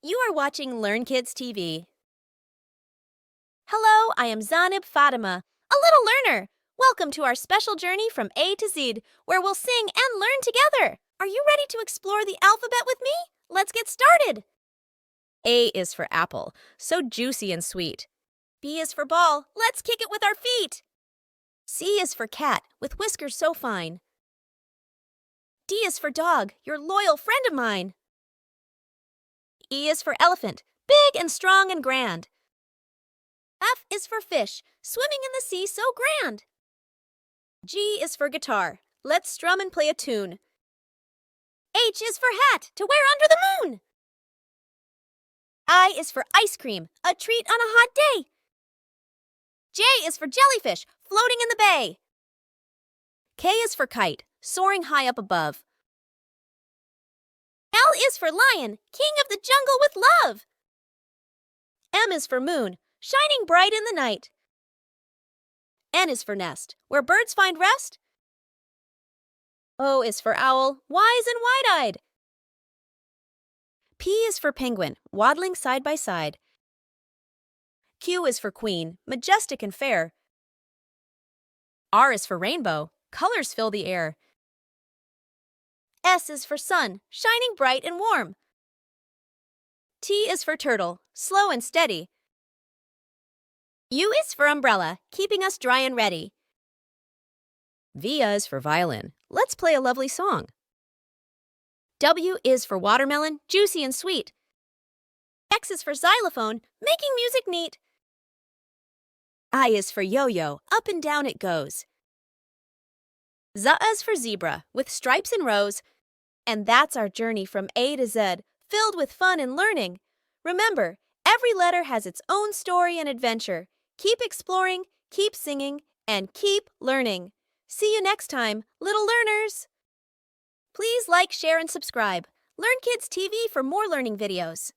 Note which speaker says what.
Speaker 1: You are watching LearnKids TV. Hello, I am Zanib Fatima, a little learner. Welcome to our special journey from A to Z, where we'll sing and learn together. Are you ready to explore the alphabet with me? Let's get started. A is for apple, so juicy and sweet. B is for ball. Let's kick it with our feet. C is for cat, with whiskers so fine. D is for dog, your loyal friend of mine. E is for elephant, big and strong and grand. F is for fish, swimming in the sea so grand. G is for guitar. Let's strum and play a tune. H is for hat, to wear under the moon. I is for ice cream, a treat on a hot day. J is for jellyfish, floating in the bay. K is for kite, soaring high up above. L is for lion, king of the jungle with love. M is for moon, shining bright in the night. N is for nest, where birds find rest. O is for owl, wise and wide-eyed. P is for penguin, waddling side by side. Q is for queen, majestic and fair. R is for rainbow, colors fill the air. S is for sun, shining bright and warm. T is for turtle, slow and steady. U is for umbrella, keeping us dry and ready. V is for violin. Let's play a lovely song. W is for watermelon, juicy and sweet. X is for xylophone, making music neat. I is for yo-yo, up and down it goes. Z is for zebra, with stripes and rows. And that's our journey from A to Z, filled with fun and learning. Remember, every letter has its own story and adventure. Keep exploring, keep singing, and keep learning. See you next time, little learners! Please like, share, and subscribe. LearnKids TV for more learning videos.